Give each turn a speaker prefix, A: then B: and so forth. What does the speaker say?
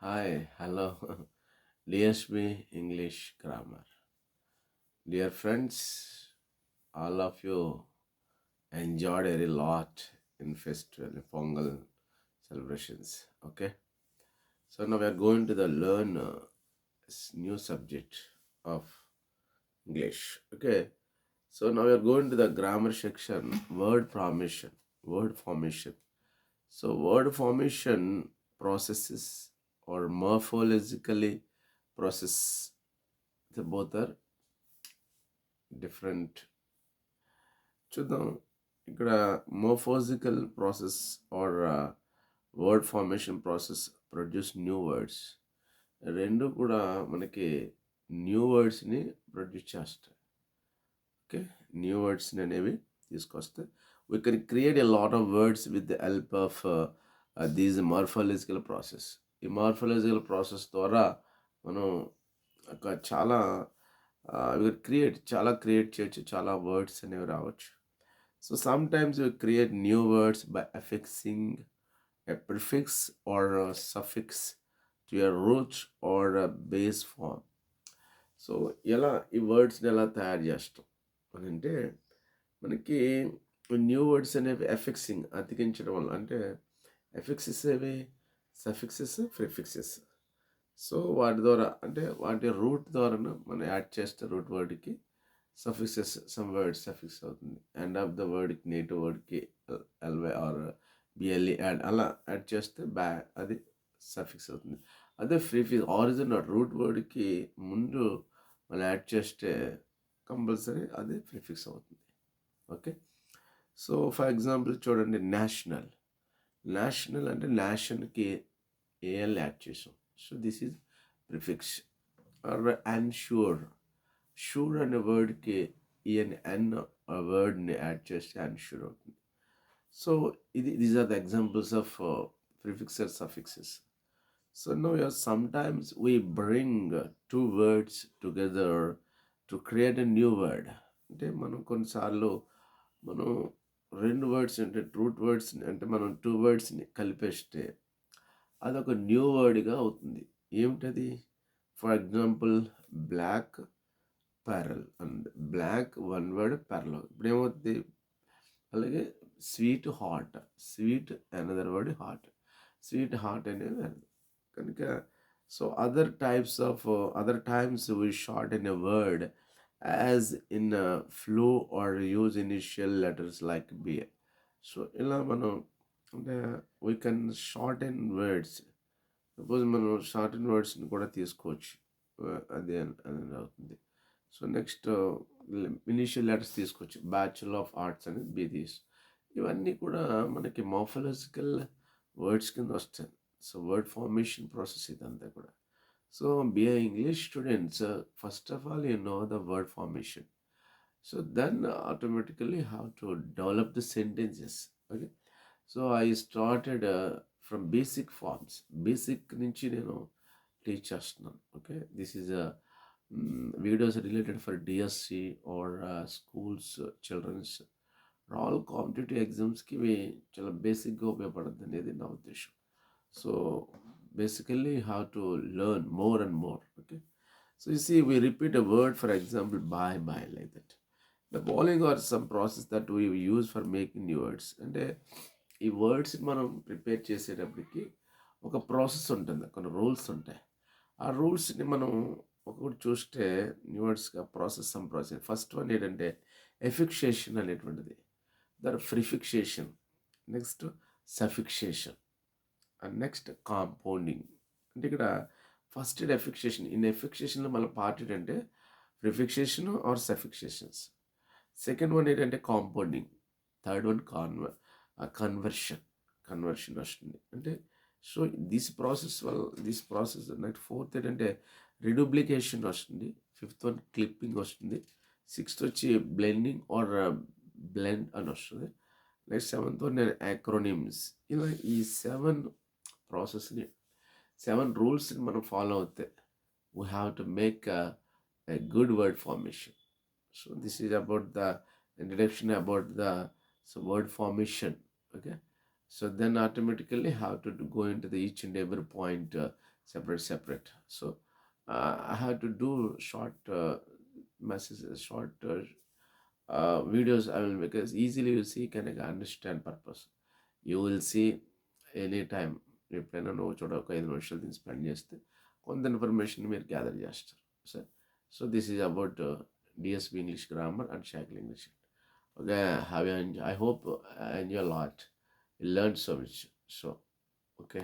A: Hi, hello. DSB English Grammar. Dear friends, all of you enjoyed a lot in festival, Pongal celebrations. Okay, so now we are going to the learn new subject of English. Okay, so now we are going to the grammar section, word formation. Word formation. So word formation processes or morphologically process. The both are different చూద్దాం. ఇక్కడ morphological process or word formation process produce new words. రెండు కూడా మనకి new వర్డ్స్ని ప్రొడ్యూస్ చేస్తాయి. Okay, new వర్డ్స్ని అనేవి తీసుకొస్తాయి. We can create a lot of words with the help of these morphological process. ఈ మార్ఫాలజికల్ ప్రాసెస్ ద్వారా మనం ఒక చాలా క్రియేట్ చేయొచ్చు, చాలా వర్డ్స్ అనేవి రావచ్చు. So some times we create new words by affixing a prefix or a suffix to a root or a base form. So ఎలా ఈ వర్డ్స్ని ఎలా తయారు చేస్తాం అని అంటే, మనకి న్యూ వర్డ్స్ అనేవి ఎఫిక్సింగ్ అతికించడం వల్ల, అంటే ఎఫిక్సెస్ ఏవి సఫిక్సెస్ ప్రిఫిక్సెస్. సో వాటి ద్వారా, అంటే వాటి రూట్ ద్వారా మనం యాడ్ చేస్తే రూట్ వర్డ్కి సఫిక్సెస్, సమ్ వర్డ్ సఫిక్స్ అవుతుంది. ఎండ్ ఆఫ్ ద వర్డ్కి నేటివ్ వర్డ్కి ఎల్వై ఆర్ బిఎల్ఈ యాడ్, అలా యాడ్ చేస్తే అది సఫిక్స్ అవుతుంది. అదే ప్రిఫిక్స్ ఆరిజినల్ రూట్ వర్డ్కి ముందు మనం యాడ్ చేస్తే కంపల్సరీ అది ప్రిఫిక్స్ అవుతుంది. ఓకే, సో ఫర్ ఎగ్జాంపుల్ చూడండి, నేషనల్. నేషనల్ అంటే నేషన్కి ఏఎల్ యాడ్ చేసాం. So this is prefix. Or unsure, sure అనే వర్డ్కి ఈఎన్ వర్డ్ని యాడ్ చేస్తే అన్ష్యూర్ అవుతుంది. So these are the examples of prefixes suffixes. So now sometimes we bring two words together to create a new word. అంటే మనం కొన్నిసార్లు మనం రెండు వర్డ్స్ అంటే రూట్ వర్డ్స్ అంటే మనం టూ వర్డ్స్ని కలిపేస్తే అదొక న్యూ వర్డ్గా అవుతుంది. ఏమిటది? For example black parrot and black one word parrot. ఇప్పుడు ఏమవుతుంది? అలాగే sweet heart, sweet another word heart, sweet heart అనేది కనుక. So other times we shorten a word as in flow or use initial letters like B. So ఇలా మనం అంటే we can shorten words. Suppose మనం shorten వర్డ్స్ని కూడా తీసుకోవచ్చు. అదే అనేది అవుతుంది. సో నెక్స్ట్ ఇనిషియల్ లెటర్స్ తీసుకోవచ్చు. బ్యాచులర్ ఆఫ్ ఆర్ట్స్ అనేది బీదీస్. ఇవన్నీ కూడా మనకి మోర్ఫలాజికల్ వర్డ్స్ కింద వస్తాయి. సో వర్డ్ ఫార్మేషన్ ప్రాసెస్ ఇదంతా కూడా. So BA English students, first of all the word formation. So then automatically how to develop the sentences. Okay, so I started from basic forms. Basic నుంచి నేను teach చేస్తున్నాను. Okay, this is videos related for DSC or schools, childrens, all competitive ఎగ్జామ్స్కి ఇవి చాలా బేసిక్గా ఉపయోగపడుతుంది అనేది నా ఉద్దేశం. So basically how to learn more and more. Okay, so you see, we repeat a word, for example bye like that. The following are some process that we use for making new words. అంటే ఈ words మనం prepare చేసేటప్పటికి ఒక process ఉంటుంది, కొన్ని rules ఉంటాయి. ఆ రూల్స్ని మనం ఒకటి చూస్తే న్యూ వర్డ్స్గా సమ్ ప్రాసెస్. ఫస్ట్ వన్ ఏంటంటే ఎఫిక్సేషన్ అనేటువంటిది, దాని prefixation, next suffixation, and next compounding. అంటే ఇక్కడ ఫస్ట్ ఎఫిక్సేషన్. ఇన్ ఎఫిక్సేషన్లో మన పార్ట్ ఏంటంటే prefixation or suffixations. Second one ఏంటంటే కాంపౌండింగ్. థర్డ్ వన్ కన్వర్షన్ వస్తుంది. అంటే so this process next fourth ఏంటంటే రిడూప్లికేషన్ వస్తుంది. ఫిఫ్త్ వన్ క్లిప్పింగ్ వస్తుంది. సిక్స్త్ వచ్చి బ్లెండింగ్ ఆర్ బ్లెండ్ అని వస్తుంది. Next seventh one acronyms. ఇలా ఈ 7 ప్రాసెస్ని, 7 రూల్స్ని మనం ఫాలో అవుతే we have to make a good word formation. So this is about the introduction about the word formation. Okay, So then automatically have to go into the each and every point separate. So I have to do short messages, short videos. I will, because easily you see can understand purpose. You will see anytime ఎప్పుడైనా నువ్వు చూడ ఒక 5 నిమిషాలు దీన్ని spend చేస్తే కొంత information మీరు gather చేస్తారు. So so this is about DSB English grammar and షాకిల్ English. Okay, have you enjoy. I hope I enjoy a lot. You learned so much. So okay.